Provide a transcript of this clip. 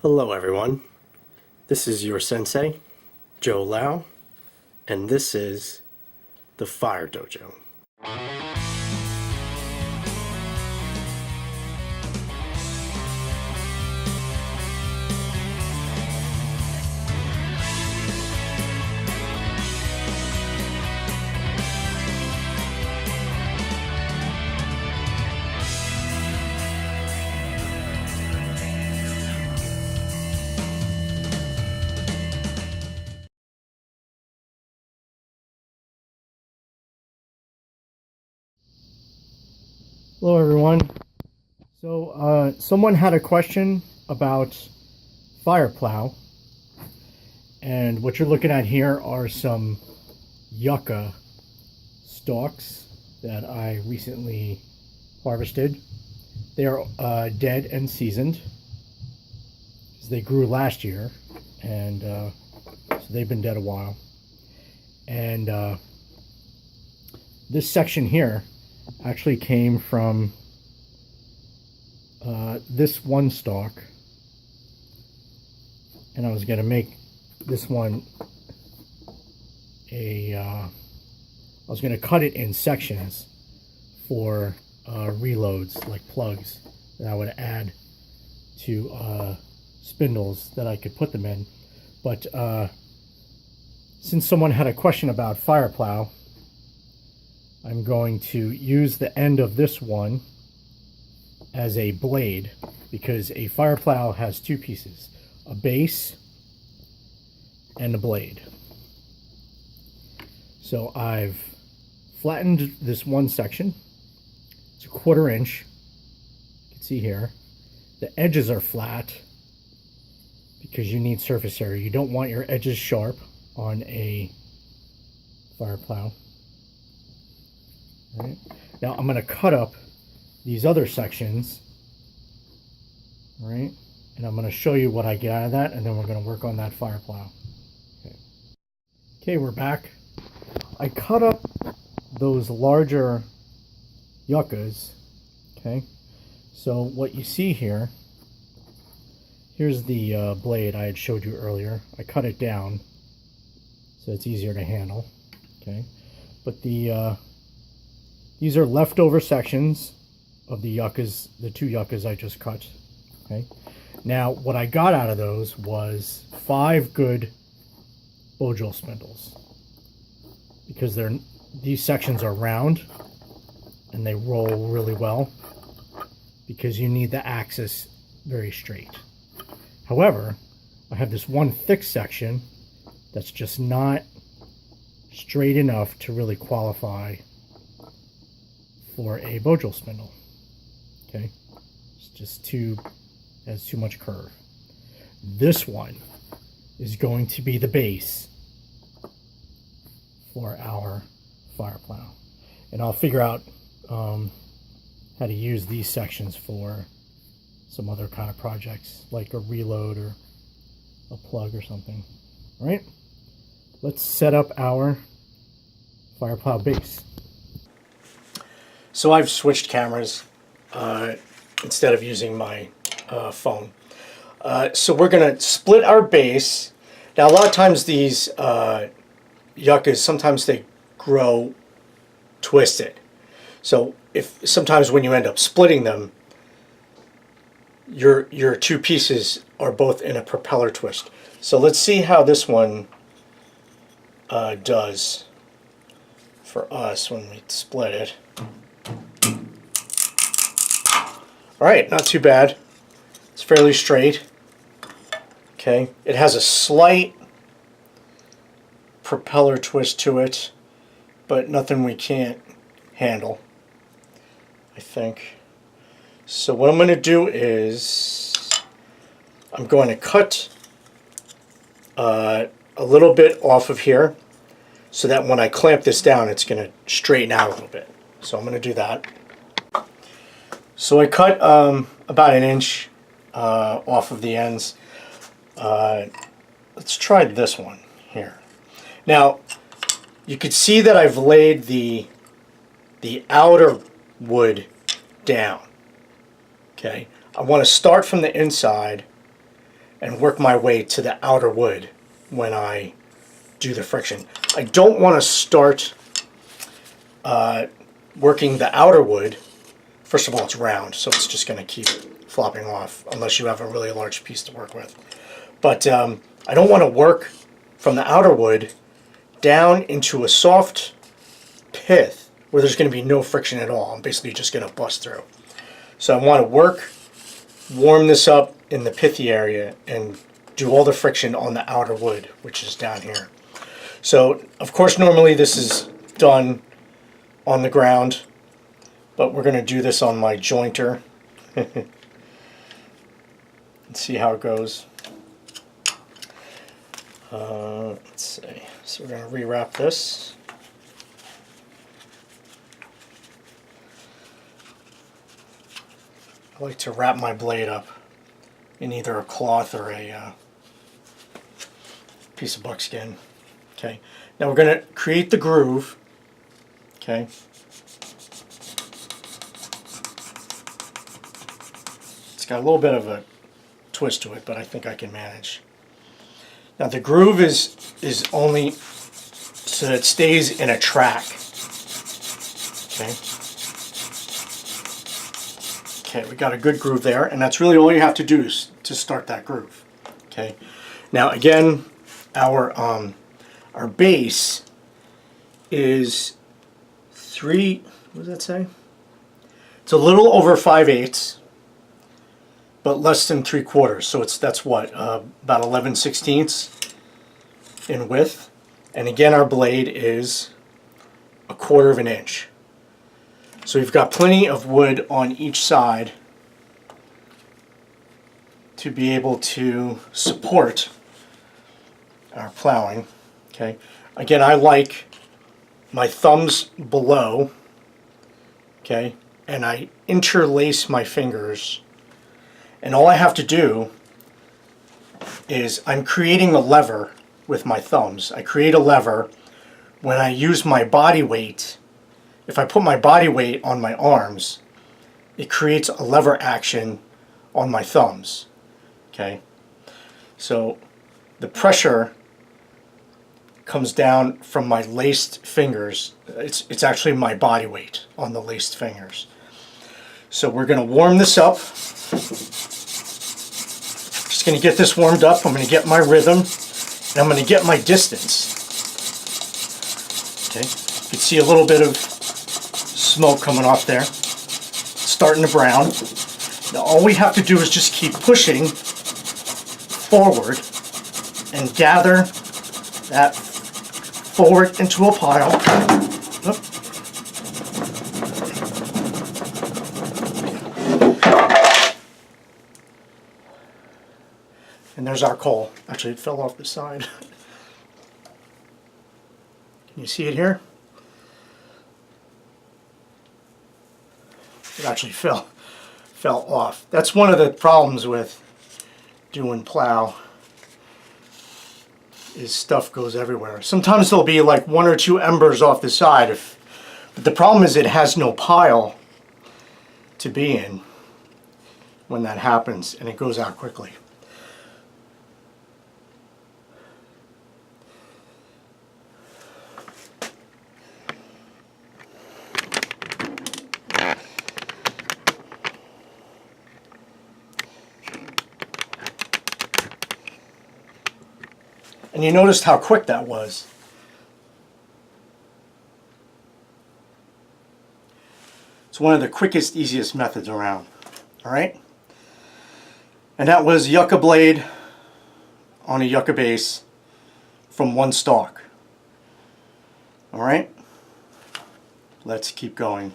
Hello everyone, this is your sensei, Joe Lau, and this is the PhyreDojo. Hello everyone. So someone had a question about Phyre Plow, and what you're looking at here are some yucca stalks that I recently harvested. They are dead and seasoned because they grew last year, and so they've been dead a while. And this section here actually came from this one stalk, and I was going to make this one I was going to cut it in sections for reloads, like plugs that I would add to spindles that I could put them in. But since someone had a question about Phyre Plow, I'm going to use the end of this one as a blade, because a Phyre Plow has two pieces, a base and a blade. So I've flattened this one section. It's a 1/4 inch. You can see here. The edges are flat because you need surface area. You don't want your edges sharp on a Phyre Plow. Right. Now I'm going to cut up these other sections, right? And I'm going to show you what I get out of that, and then we're going to work on that Phyre Plow. Okay, we're back. I cut up those larger yuccas. Okay, so what you see here, here's the blade I had showed you earlier. I cut it down so it's easier to handle. Okay, but these are leftover sections of the yuccas, the two yuccas I just cut. Okay. Now, what I got out of those was 5 good Bojo spindles, because these sections are round and they roll really well, because you need the axis very straight. However, I have this one thick section that's just not straight enough to really qualify for a Bojo spindle. Okay, it's just has too much curve. This one is going to be the base for our Phyre Plow, and I'll figure out how to use these sections for some other kind of projects, like a reload or a plug or something. All right, let's set up our Phyre Plow base. So I've switched cameras instead of using my phone. So we're going to split our base. Now, a lot of times these yuccas, sometimes they grow twisted. So sometimes when you end up splitting them, your two pieces are both in a propeller twist. So let's see how this one does for us when we split it. Alright, not too bad. It's fairly straight. Okay, it has a slight propeller twist to it, but nothing we can't handle, I think. So what I'm going to do is I'm going to cut a little bit off of here, so that when I clamp this down, it's going to straighten out a little bit. So I'm going to do that. So I cut about 1 inch off of the ends. Let's try this one here. Now, you could see that I've laid the outer wood down. Okay, I want to start from the inside and work my way to the outer wood when I do the friction. I don't want to start working the outer wood. First of all, it's round, so it's just going to keep flopping off unless you have a really large piece to work with. But I don't want to work from the outer wood down into a soft pith where there's going to be no friction at all. I'm basically just going to bust through. So I want to warm this up in the pithy area and do all the friction on the outer wood, which is down here. So of course normally this is done on the ground, but we're going to do this on my jointer. Let's see how it goes. Let's see. So we're going to rewrap this. I like to wrap my blade up in either a cloth or a piece of buckskin. Okay. Now we're going to create the groove. Okay. It's got a little bit of a twist to it, but I think I can manage. Now the groove is only so that it stays in a track. Okay. Okay, we got a good groove there, and that's really all you have to do is to start that groove. Okay. Now again, our base is what does that say? It's a little over 5/8, but less than 3/4. So that's what, about 11/16 in width. And again, our blade is 1/4 inch. So we've got plenty of wood on each side to be able to support our plowing. Okay. Again, I like my thumbs below. Okay. And I interlace my fingers. And all I have to do is I'm creating a lever with my thumbs. I create a lever when I use my body weight. If I put my body weight on my arms, it creates a lever action on my thumbs. Okay? So the pressure comes down from my laced fingers. It's actually my body weight on the laced fingers. So we're going to warm this up. Just going to get this warmed up. I'm going to get my rhythm, and I'm going to get my distance. Okay, you can see a little bit of smoke coming off there. It's starting to brown. Now all we have to do is just keep pushing forward and gather that forward into a pile. Oop. And there's our coal. Actually, it fell off the side. Can you see it here? It actually fell off. That's one of the problems with doing plow, is stuff goes everywhere. Sometimes there'll be like 1 or 2 embers off the side, but the problem is it has no pile to be in when that happens, and it goes out quickly. And you noticed how quick that was. It's one of the quickest, easiest methods around. All right? And that was yucca blade on a yucca base from 1 stalk. All right? Let's keep going.